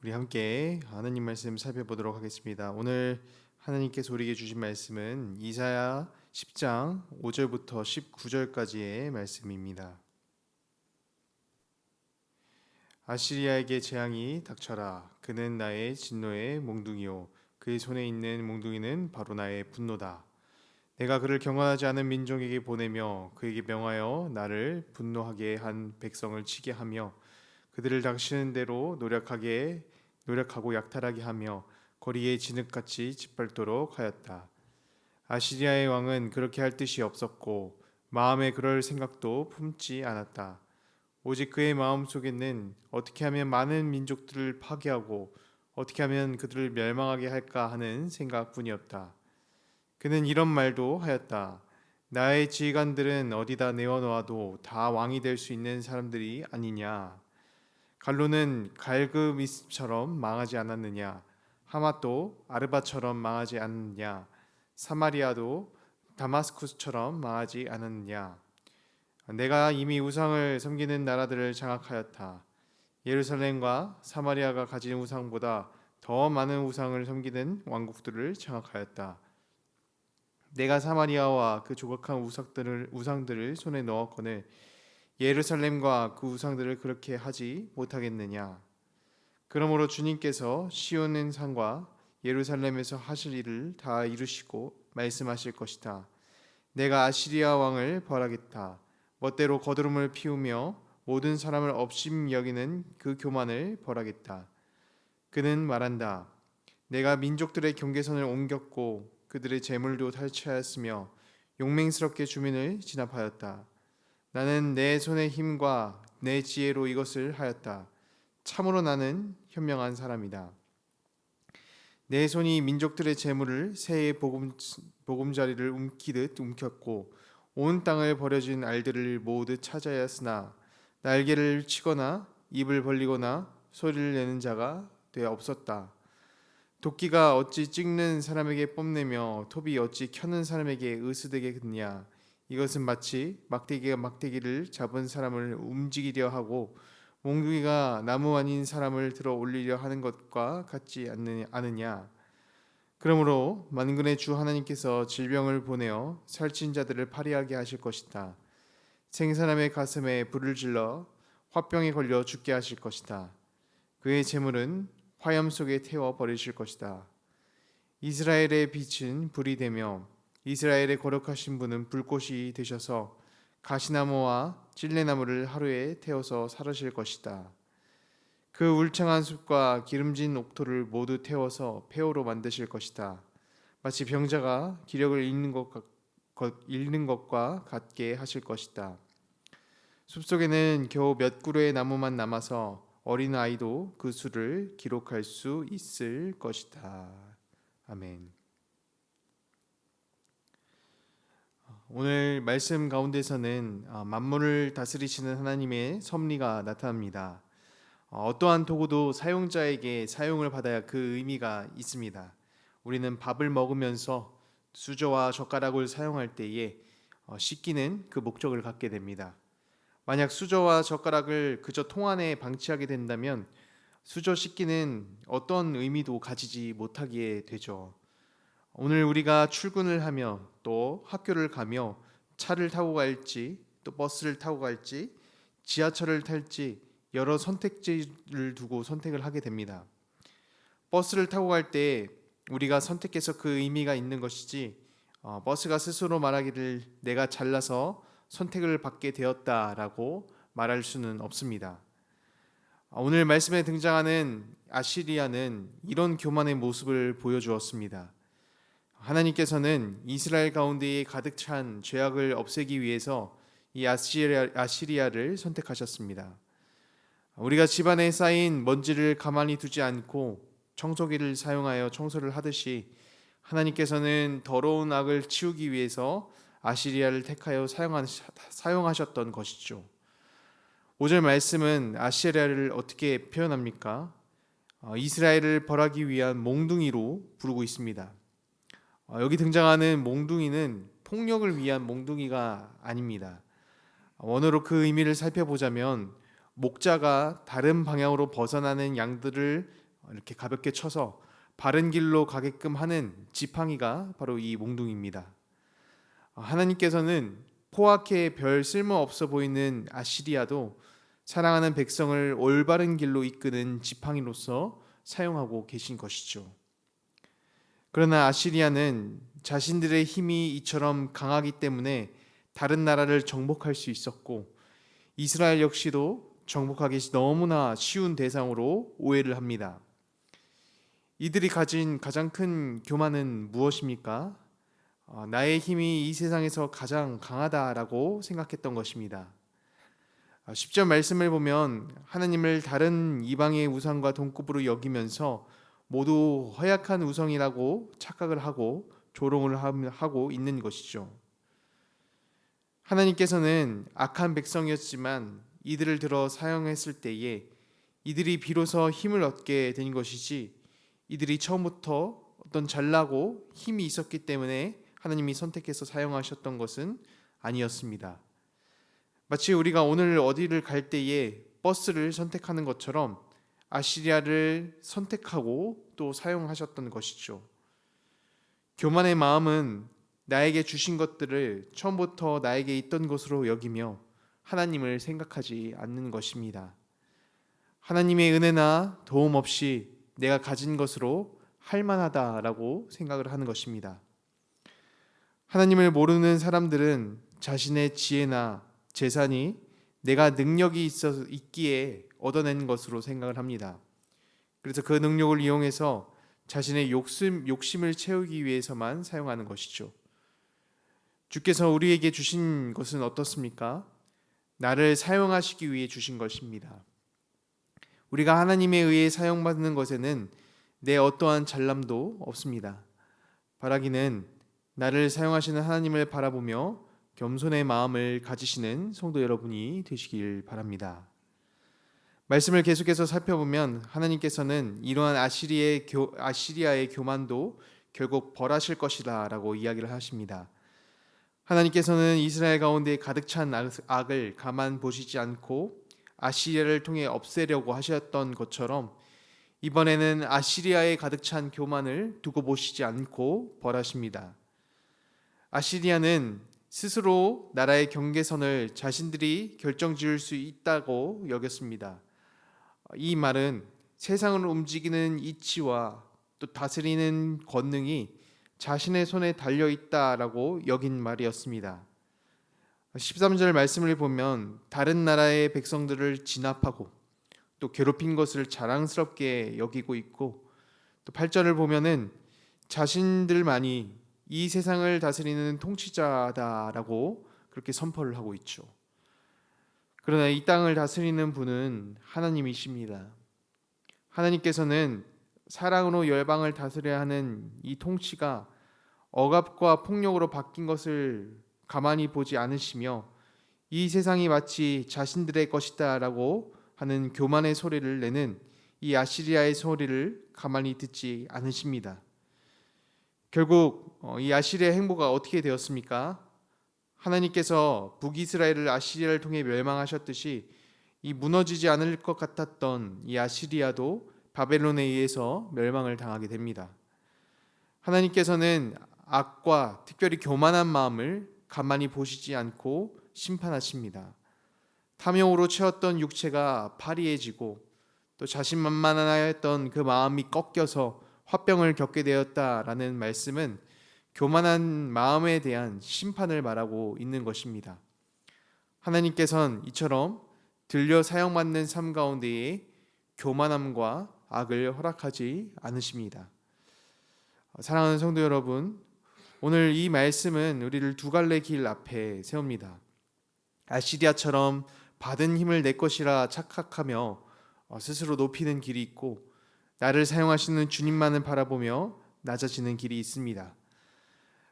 우리 함께 하나님 말씀 살펴보도록 하겠습니다. 오늘 하나님께서 우리에게 주신 말씀은 이사야 10장 5절부터 19절까지의 말씀입니다. 아시리아에게 재앙이 닥쳐라. 그는 나의 진노의 몽둥이요 그의 손에 있는 몽둥이는 바로 나의 분노다. 내가 그를 경건하지 않은 민족에게 보내며 그에게 명하여 나를 분노하게 한 백성을 치게 하며 그들을 당신은 대로 노력하고 약탈하게 하며 거리에 진흙같이 짓밟도록 하였다. 아시리아의 왕은 그렇게 할 뜻이 없었고 마음에 그럴 생각도 품지 않았다. 오직 그의 마음 속에는 어떻게 하면 많은 민족들을 파괴하고 어떻게 하면 그들을 멸망하게 할까 하는 생각뿐이었다. 그는 이런 말도 하였다. 나의 지휘관들은 어디다 내어놓아도 다 왕이 될 수 있는 사람들이 아니냐. 갈로는 갈그미스처럼 망하지 않았느냐. 하맛도 아르바처럼 망하지 않느냐. 사마리아도 다마스쿠스처럼 망하지 않았느냐. 내가 이미 우상을 섬기는 나라들을 장악하였다. 예루살렘과 사마리아가 가진 우상보다 더 많은 우상을 섬기는 왕국들을 장악하였다. 내가 사마리아와 그 조각한 우상들을 손에 넣었거늘 예루살렘과 그 우상들을 그렇게 하지 못하겠느냐. 그러므로 주님께서 시온의 산과 예루살렘에서 하실 일을 다 이루시고 말씀하실 것이다. 내가 아시리아 왕을 벌하겠다. 멋대로 거두름을 피우며 모든 사람을 업심 여기는 그 교만을 벌하겠다. 그는 말한다. 내가 민족들의 경계선을 옮겼고 그들의 재물도 탈취하였으며 용맹스럽게 주민을 진압하였다. 나는 내 손의 힘과 내 지혜로 이것을 하였다. 참으로 나는 현명한 사람이다. 내 손이 민족들의 재물을 새의 보금자리를 움키듯 움켰고 온 땅을 버려진 알들을 모두 찾아야했으나 날개를 치거나 입을 벌리거나 소리를 내는 자가 되어 없었다. 도끼가 어찌 찍는 사람에게 뽐내며 톱이 어찌 켜는 사람에게 으스대겠느냐. 이것은 마치 막대기가 막대기를 잡은 사람을 움직이려 하고 몽둥이가 나무 아닌 사람을 들어 올리려 하는 것과 같지 않느냐. 그러므로 만군의 주 하나님께서 질병을 보내어 살찐 자들을 파리하게 하실 것이다. 생사람의 가슴에 불을 질러 화병에 걸려 죽게 하실 것이다. 그의 재물은 화염 속에 태워 버리실 것이다. 이스라엘의 빛은 불이 되며 이스라엘의 거룩하신 분은 불꽃이 되셔서 가시나무와 찔레나무를 하루에 태워서 사르실 것이다. 그 울창한 숲과 기름진 옥토를 모두 태워서 폐허로 만드실 것이다. 마치 병자가 기력을 잃는 것과 같게 하실 것이다. 숲속에는 겨우 몇 그루의 나무만 남아서 어린 아이도 그 수를 기록할 수 있을 것이다. 아멘. 오늘 말씀 가운데서는 만물을 다스리시는 하나님의 섭리가 나타납니다. 어떠한 도구도 사용자에게 사용을 받아야 그 의미가 있습니다. 우리는 밥을 먹으면서 수저와 젓가락을 사용할 때에 씻기는 그 목적을 갖게 됩니다. 만약 수저와 젓가락을 그저 통 안에 방치하게 된다면 수저 씻기는 어떤 의미도 가지지 못하게 되죠. 오늘 우리가 출근을 하며 또 학교를 가며 차를 타고 갈지 또 버스를 타고 갈지 지하철을 탈지 여러 선택지를 두고 선택을 하게 됩니다. 버스를 타고 갈 때 우리가 선택해서 그 의미가 있는 것이지 버스가 스스로 말하기를 내가 잘나서 선택을 받게 되었다라고 말할 수는 없습니다. 오늘 말씀에 등장하는 아시리아는 이런 교만의 모습을 보여주었습니다. 하나님께서는 이스라엘 가운데에 가득 찬 죄악을 없애기 위해서 이 아시리아를 선택하셨습니다. 우리가 집안에 쌓인 먼지를 가만히 두지 않고 청소기를 사용하여 청소를 하듯이 하나님께서는 더러운 악을 치우기 위해서 아시리아를 택하여 사용하셨던 것이죠. 5절 말씀은 아시리아를 어떻게 표현합니까? 이스라엘을 벌하기 위한 몽둥이로 부르고 있습니다. 여기 등장하는 몽둥이는 폭력을 위한 몽둥이가 아닙니다. 원어로 그 의미를 살펴보자면 목자가 다른 방향으로 벗어나는 양들을 이렇게 가볍게 쳐서 바른 길로 가게끔 하는 지팡이가 바로 이 몽둥이입니다. 하나님께서는 포악해 별 쓸모없어 보이는 아시리아도 사랑하는 백성을 올바른 길로 이끄는 지팡이로서 사용하고 계신 것이죠. 그러나 아시리아는 자신들의 힘이 이처럼 강하기 때문에 다른 나라를 정복할 수 있었고, 이스라엘 역시도 정복하기 너무나 쉬운 대상으로 오해를 합니다. 이들이 가진 가장 큰 교만은 무엇입니까? 나의 힘이 이 세상에서 가장 강하다라고 생각했던 것입니다. 10절 말씀을 보면 하나님을 다른 이방의 우상과 동급으로 여기면서 모두 허약한 우상이라고 착각을 하고 조롱을 하고 있는 것이죠. 하나님께서는 악한 백성이었지만 이들을 들어 사용했을 때에 이들이 비로소 힘을 얻게 된 것이지, 이들이 처음부터 어떤 잘나고 힘이 있었기 때문에 하나님이 선택해서 사용하셨던 것은 아니었습니다. 마치 우리가 오늘 어디를 갈 때에 버스를 선택하는 것처럼 아시리아를 선택하고 또 사용하셨던 것이죠. 교만의 마음은 나에게 주신 것들을 처음부터 나에게 있던 것으로 여기며 하나님을 생각하지 않는 것입니다. 하나님의 은혜나 도움 없이 내가 가진 것으로 할만하다라고 생각을 하는 것입니다. 하나님을 모르는 사람들은 자신의 지혜나 재산이 내가 능력이 있기에 얻어낸 것으로 생각을 합니다. 그래서 그 능력을 이용해서 자신의 욕심을 채우기 위해서만 사용하는 것이죠. 주께서 우리에게 주신 것은 어떻습니까? 나를 사용하시기 위해 주신 것입니다. 우리가 하나님에 의해 사용받는 것에는 내 어떠한 잘남도 없습니다. 바라기는 나를 사용하시는 하나님을 바라보며 겸손의 마음을 가지시는 성도 여러분이 되시길 바랍니다. 말씀을 계속해서 살펴보면 하나님께서는 이러한 아시리아의 교만도 결국 벌하실 것이다 라고 이야기를 하십니다. 하나님께서는 이스라엘 가운데 가득 찬 악을 가만 보시지 않고 아시리아를 통해 없애려고 하셨던 것처럼 이번에는 아시리아에 가득 찬 교만을 두고 보시지 않고 벌하십니다. 아시리아는 스스로 나라의 경계선을 자신들이 결정지을 수 있다고 여겼습니다. 이 말은 세상을 움직이는 이치와 또 다스리는 권능이 자신의 손에 달려 있다라고 여긴 말이었습니다. 13절 말씀을 보면 다른 나라의 백성들을 진압하고 또 괴롭힌 것을 자랑스럽게 여기고 있고, 또 8절을 보면은 자신들만이 이 세상을 다스리는 통치자다라고 그렇게 선포를 하고 있죠. 그러나 이 땅을 다스리는 분은 하나님이십니다. 하나님께서는 사랑으로 열방을 다스려야 하는 이 통치가 억압과 폭력으로 바뀐 것을 가만히 보지 않으시며 이 세상이 마치 자신들의 것이다라고 하는 교만의 소리를 내는 이 아시리아의 소리를 가만히 듣지 않으십니다. 결국 이 아시리아의 행보가 어떻게 되었습니까? 하나님께서 북이스라엘을 아시리아를 통해 멸망하셨듯이 이 무너지지 않을 것 같았던 이 아시리아도 바벨론에 의해서 멸망을 당하게 됩니다. 하나님께서는 악과 특별히 교만한 마음을 가만히 보시지 않고 심판하십니다. 탐욕으로 채웠던 육체가 파리해지고 또 자신만만하였던 그 마음이 꺾여서 화병을 겪게 되었다라는 말씀은 교만한 마음에 대한 심판을 말하고 있는 것입니다. 하나님께서는 이처럼 들려 사용받는 삶 가운데에 교만함과 악을 허락하지 않으십니다. 사랑하는 성도 여러분, 오늘 이 말씀은 우리를 두 갈래 길 앞에 세웁니다. 아시리아처럼 받은 힘을 내 것이라 착각하며 스스로 높이는 길이 있고, 나를 사용하시는 주님만을 바라보며 낮아지는 길이 있습니다.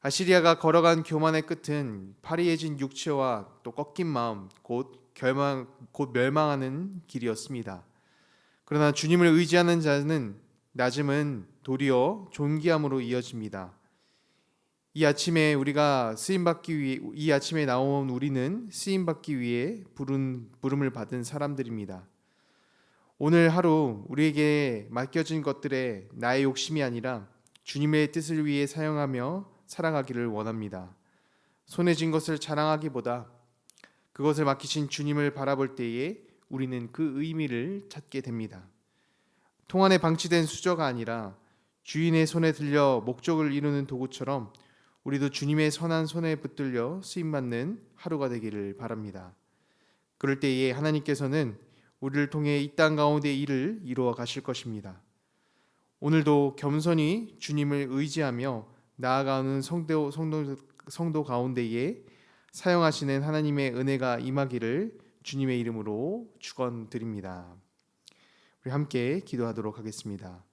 아시리아가 걸어간 교만의 끝은 파리해진 육체와 또 꺾인 마음, 곧 멸망하는 길이었습니다. 그러나 주님을 의지하는 자는 낮음은 도리어 존귀함으로 이어집니다. 이 아침에 나온 우리는 쓰임 받기 위해 부름을 받은 사람들입니다. 오늘 하루 우리에게 맡겨진 것들에 나의 욕심이 아니라 주님의 뜻을 위해 사용하며 살아가기를 원합니다. 손에 쥔 것을 자랑하기보다 그것을 맡기신 주님을 바라볼 때에 우리는 그 의미를 찾게 됩니다. 통 안에 방치된 수저가 아니라 주인의 손에 들려 목적을 이루는 도구처럼 우리도 주님의 선한 손에 붙들려 쓰임받는 하루가 되기를 바랍니다. 그럴 때에 하나님께서는 우리를 통해 이 땅 가운데 일을 이루어 가실 것입니다. 오늘도 겸손히 주님을 의지하며 나아가는 성도 가운데에 사용하시는 하나님의 은혜가 임하기를 주님의 이름으로 축원드립니다. 우리 함께 기도하도록 하겠습니다.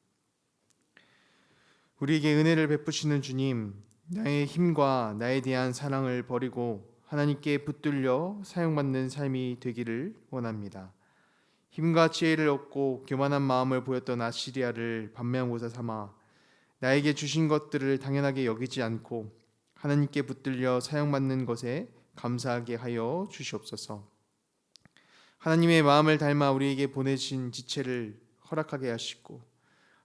우리에게 은혜를 베푸시는 주님, 나의 힘과 나에 대한 사랑을 버리고 하나님께 붙들려 사용받는 삶이 되기를 원합니다. 힘과 지혜를 얻고 교만한 마음을 보였던 아시리아를 반면교사 삼아 나에게 주신 것들을 당연하게 여기지 않고 하나님께 붙들려 사용받는 것에 감사하게 하여 주시옵소서. 하나님의 마음을 닮아 우리에게 보내신 지체를 허락하게 하시고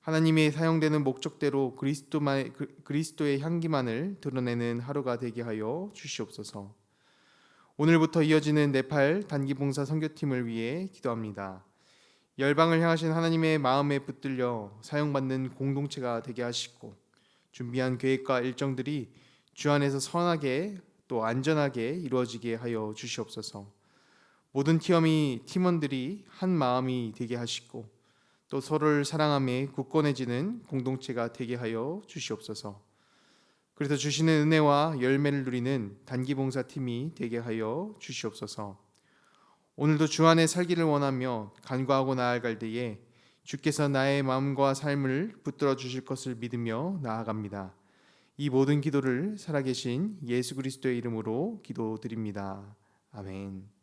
하나님의 사용되는 목적대로 그리스도의 향기만을 드러내는 하루가 되게 하여 주시옵소서. 오늘부터 이어지는 네팔 단기봉사 선교팀을 위해 기도합니다. 열방을 향하신 하나님의 마음에 붙들려 사용받는 공동체가 되게 하시고 준비한 계획과 일정들이 주 안에서 선하게 또 안전하게 이루어지게 하여 주시옵소서. 모든 팀원들이 한 마음이 되게 하시고 또 서로를 사랑하며 굳건해지는 공동체가 되게 하여 주시옵소서. 그래서 주시는 은혜와 열매를 누리는 단기봉사팀이 되게 하여 주시옵소서. 오늘도 주 안에 살기를 원하며 간구하고 나아갈 때에 주께서 나의 마음과 삶을 붙들어 주실 것을 믿으며 나아갑니다. 이 모든 기도를 살아계신 예수 그리스도의 이름으로 기도드립니다. 아멘.